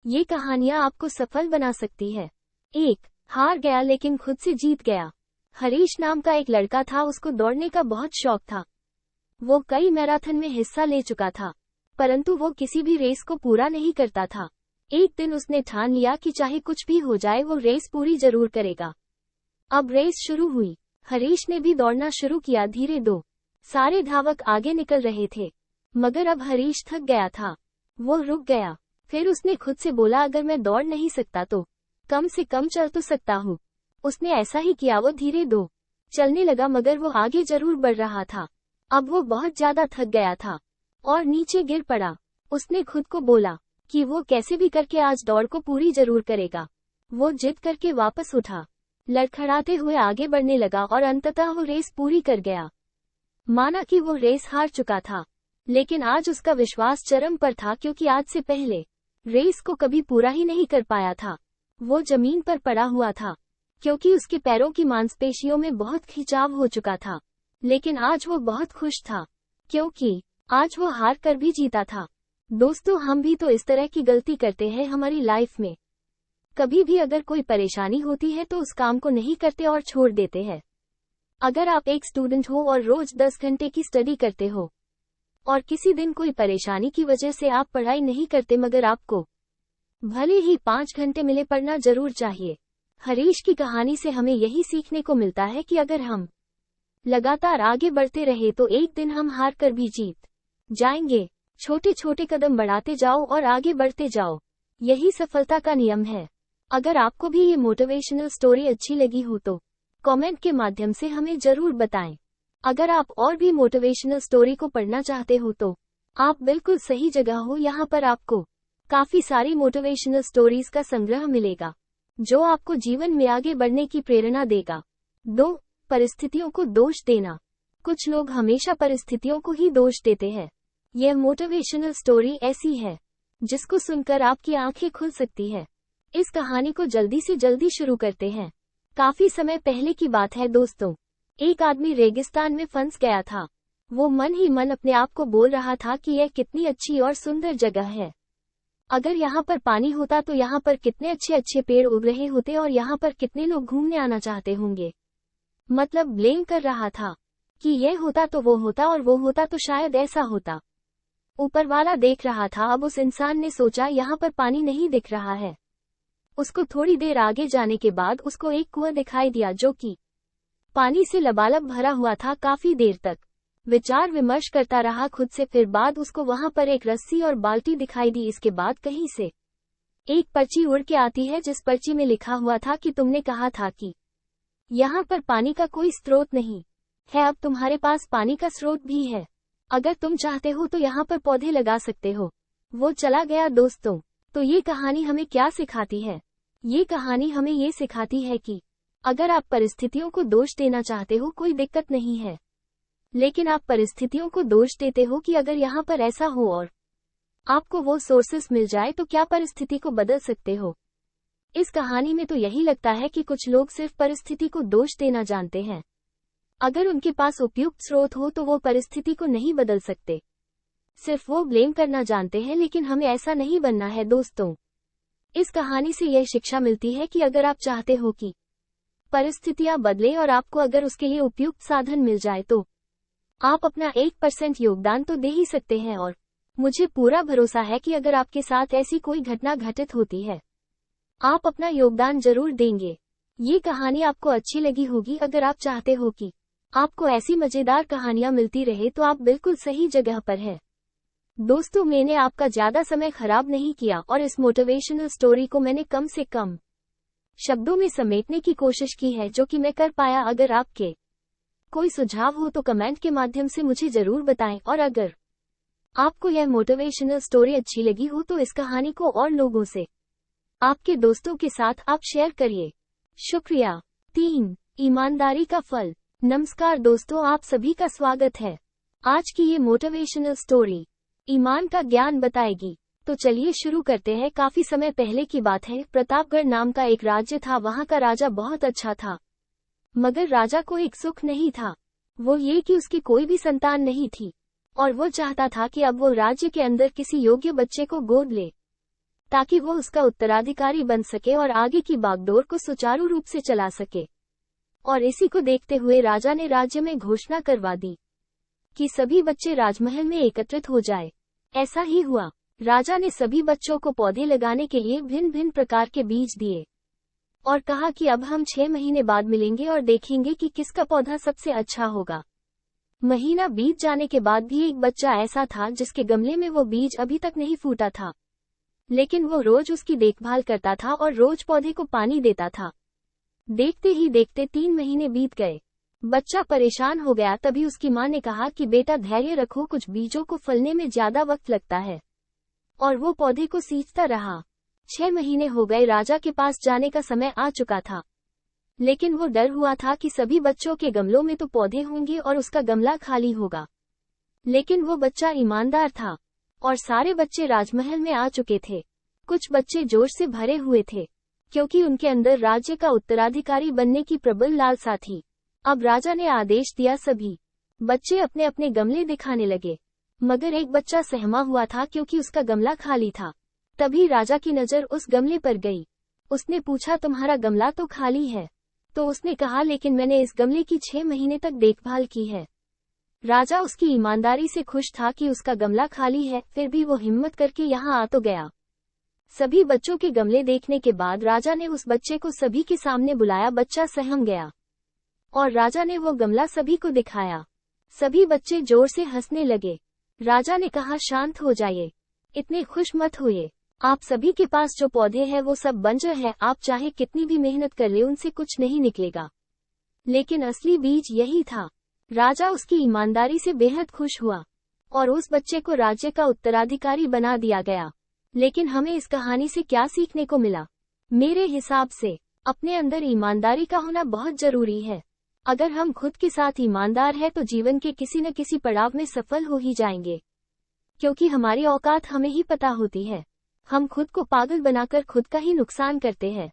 ये कहानियां आपको सफल बना सकती है। 1. हार गया लेकिन खुद से जीत गया। हरीश नाम का एक लड़का था, उसको दौड़ने का बहुत शौक था। वो कई मैराथन में हिस्सा ले चुका था, परंतु वो किसी भी रेस को पूरा नहीं करता था। एक दिन उसने ठान लिया कि चाहे कुछ भी हो जाए वो रेस पूरी जरूर करेगा। अब रेस शुरू हुई। हरीश ने भी दौड़ना शुरू किया। धीरे दो सारे धावक आगे निकल रहे थे, मगर अब हरीश थक गया था। वो रुक गया। फिर उसने खुद से बोला, अगर मैं दौड़ नहीं सकता तो कम से कम चल तो सकता हूँ। उसने ऐसा ही किया। वो धीरे दो चलने लगा, मगर वो आगे जरूर बढ़ रहा था। अब वो बहुत ज्यादा थक गया था और नीचे गिर पड़ा। उसने खुद को बोला कि वो कैसे भी करके आज दौड़ को पूरी जरूर करेगा। वो जिद करके वापस उठा, लड़खड़ाते हुए आगे बढ़ने लगा और अंततः वो रेस पूरी कर गया। माना कि वो रेस हार चुका था, लेकिन आज उसका विश्वास चरम पर था, क्योंकि आज से पहले रेस को कभी पूरा ही नहीं कर पाया था। वो जमीन पर पड़ा हुआ था, क्योंकि उसके पैरों की मांसपेशियों में बहुत खिंचाव हो चुका था। लेकिन आज वो बहुत खुश था, क्योंकि आज वो हार कर भी जीता था। दोस्तों, हम भी तो इस तरह की गलती करते हैं हमारी लाइफ में। कभी भी अगर कोई परेशानी होती है तो उस काम को नहीं करते और छोड़ देते हैं। अगर आप एक स्टूडेंट हो और रोज 10 घंटे की स्टडी करते हो और किसी दिन कोई परेशानी की वजह से आप पढ़ाई नहीं करते, मगर आपको भले ही 5 घंटे मिले, पढ़ना जरूर चाहिए। हरीश की कहानी से हमें यही सीखने को मिलता है कि अगर हम लगातार आगे बढ़ते रहे तो एक दिन हम हार कर भी जीत जाएंगे। छोटे छोटे कदम बढ़ाते जाओ और आगे बढ़ते जाओ, यही सफलता का नियम है। अगर आपको भी ये मोटिवेशनल स्टोरी अच्छी लगी हो तो कमेंट के माध्यम से हमें जरूर बताएं। अगर आप और भी मोटिवेशनल स्टोरी को पढ़ना चाहते हो तो आप बिल्कुल सही जगह हो। यहाँ पर आपको काफी सारी मोटिवेशनल स्टोरीज का संग्रह मिलेगा, जो आपको जीवन में आगे बढ़ने की प्रेरणा देगा। 2. परिस्थितियों को दोष देना। कुछ लोग हमेशा परिस्थितियों को ही दोष देते हैं। यह मोटिवेशनल स्टोरी ऐसी है जिसको सुनकर आपकी आंखें खुल सकती है। इस कहानी को जल्दी से जल्दी शुरू करते हैं। काफी समय पहले की बात है दोस्तों। एक आदमी रेगिस्तान में फंस गया था। वो मन ही मन अपने आप को बोल रहा था कि यह कितनी अच्छी और सुंदर जगह है। अगर यहाँ पर पानी होता तो यहाँ पर कितने अच्छे अच्छे पेड़ उग रहे होते और यहाँ पर कितने लोग घूमने आना चाहते होंगे। मतलब ब्लेम कर रहा था कि यह होता तो वो होता और वो होता तो शायद ऐसा होता। ऊपर वाला देख रहा था। अब उस इंसान ने सोचा, यहाँ पर पानी नहीं दिख रहा है। उसको थोड़ी देर आगे जाने के बाद उसको एक कुआं दिखाई दिया, जो कि पानी से लबालब भरा हुआ था। काफी देर तक विचार विमर्श करता रहा खुद से। फिर बाद उसको वहां पर एक रस्सी और बाल्टी दिखाई दी। इसके बाद कहीं से एक पर्ची उड़ के आती है, जिस पर्ची में लिखा हुआ था कि तुमने कहा था कि यहाँ पर पानी का कोई स्रोत नहीं है, अब तुम्हारे पास पानी का स्रोत भी है। अगर तुम चाहते हो तो यहाँ पर पौधे लगा सकते हो। वो चला गया। दोस्तों, तो ये कहानी हमें क्या सिखाती है? ये कहानी हमें ये सिखाती है कि अगर आप परिस्थितियों को दोष देना चाहते हो, कोई दिक्कत नहीं है, लेकिन आप परिस्थितियों को दोष देते हो कि अगर यहाँ पर ऐसा हो और आपको वो सोर्सेस मिल जाए तो क्या परिस्थिति को बदल सकते हो। इस कहानी में तो यही लगता है कि कुछ लोग सिर्फ परिस्थिति को दोष देना जानते हैं। अगर उनके पास उपयुक्त स्रोत हो तो वो परिस्थिति को नहीं बदल सकते, सिर्फ वो ब्लेम करना जानते हैं। लेकिन हमें ऐसा नहीं बनना है दोस्तों। इस कहानी से यह शिक्षा मिलती है कि अगर आप चाहते हो कि परिस्थितियां बदले और आपको अगर उसके लिए उपयुक्त साधन मिल जाए तो आप अपना 1% योगदान तो दे ही सकते हैं। और मुझे पूरा भरोसा है कि अगर आपके साथ ऐसी कोई घटना घटित होती है, आप अपना योगदान जरूर देंगे। ये कहानी आपको अच्छी लगी होगी। अगर आप चाहते हो कि आपको ऐसी मजेदार कहानियां मिलती रहे तो आप बिल्कुल सही जगह पर हैं। दोस्तों, मैंने आपका ज्यादा समय खराब नहीं किया और इस मोटिवेशनल स्टोरी को मैंने कम से कम शब्दों में समेटने की कोशिश की है, जो कि मैं कर पाया। अगर आपके कोई सुझाव हो तो कमेंट के माध्यम से मुझे जरूर बताएं। और अगर आपको यह मोटिवेशनल स्टोरी अच्छी लगी हो तो इस कहानी को और लोगों से, आपके दोस्तों के साथ आप शेयर करिए। शुक्रिया। 3. ईमानदारी का फल। नमस्कार दोस्तों, आप सभी का स्वागत है। आज की ये मोटिवेशनल स्टोरी ईमान का ज्ञान बताएगी। तो चलिए शुरू करते हैं। काफी समय पहले की बात है। प्रतापगढ़ नाम का एक राज्य था। वहाँ का राजा बहुत अच्छा था, मगर राजा को एक सुख नहीं था। वो ये कि उसकी कोई भी संतान नहीं थी और वो चाहता था कि अब वो राज्य के अंदर किसी योग्य बच्चे को गोद ले। ताकि वो उसका उत्तराधिकारी बन सके और आगे की बागडोर को सुचारू रूप से चला सके। और इसी को देखते हुए राजा ने राज्य में घोषणा करवा दी कि सभी बच्चे राजमहल में एकत्रित हो जाए। ऐसा ही हुआ। राजा ने सभी बच्चों को पौधे लगाने के लिए भिन्न भिन्न प्रकार के बीज दिए और कहा कि अब हम 6 महीने बाद मिलेंगे और देखेंगे कि किसका पौधा सबसे अच्छा होगा। महीना बीत जाने के बाद भी एक बच्चा ऐसा था जिसके गमले में वो बीज अभी तक नहीं फूटा था, लेकिन वो रोज उसकी देखभाल करता था और रोज पौधे को पानी देता था। देखते ही देखते 3 महीने बीत गए। बच्चा परेशान हो गया। तभी उसकी माँ ने कहा कि बेटा धैर्य रखो, कुछ बीजों को फलने में ज्यादा वक्त लगता है। और वो पौधे को सींचता रहा। 6 महीने हो गए। राजा के पास जाने का समय आ चुका था, लेकिन वो डर हुआ था कि सभी बच्चों के गमलों में तो पौधे होंगे और उसका गमला खाली होगा। लेकिन वो बच्चा ईमानदार था और सारे बच्चे राजमहल में आ चुके थे। कुछ बच्चे जोश से भरे हुए थे क्योंकि उनके अंदर राज्य का उत्तराधिकारी बनने की प्रबल लालसा थी। अब राजा ने आदेश दिया, सभी बच्चे अपने अपने गमले दिखाने लगे। मगर एक बच्चा सहमा हुआ था क्योंकि उसका गमला खाली था। तभी राजा की नजर उस गमले पर गई। उसने पूछा, तुम्हारा गमला तो खाली है? तो उसने कहा, लेकिन मैंने इस गमले की 6 महीने तक देखभाल की है। राजा उसकी ईमानदारी से खुश था कि उसका गमला खाली है, फिर भी वो हिम्मत करके यहाँ आ तो गया। सभी बच्चों के गमले देखने के बाद राजा ने उस बच्चे को सभी के सामने बुलाया। बच्चा सहम गया और राजा ने वो गमला सभी को दिखाया। सभी बच्चे जोर से हंसने लगे। राजा ने कहा, शांत हो जाइए, इतने खुश मत होइए। आप सभी के पास जो पौधे हैं वो सब बंजर है। आप चाहे कितनी भी मेहनत कर ले, उनसे कुछ नहीं निकलेगा। लेकिन असली बीज यही था। राजा उसकी ईमानदारी से बेहद खुश हुआ और उस बच्चे को राज्य का उत्तराधिकारी बना दिया गया। लेकिन हमें इस कहानी से क्या सीखने को मिला? मेरे हिसाब से अपने अंदर ईमानदारी का होना बहुत जरूरी है। अगर हम खुद के साथ ईमानदार हैं तो जीवन के किसी न किसी पड़ाव में सफल हो ही जाएंगे, क्योंकि हमारी औकात हमें ही पता होती है। हम खुद को पागल बनाकर खुद का ही नुकसान करते हैं।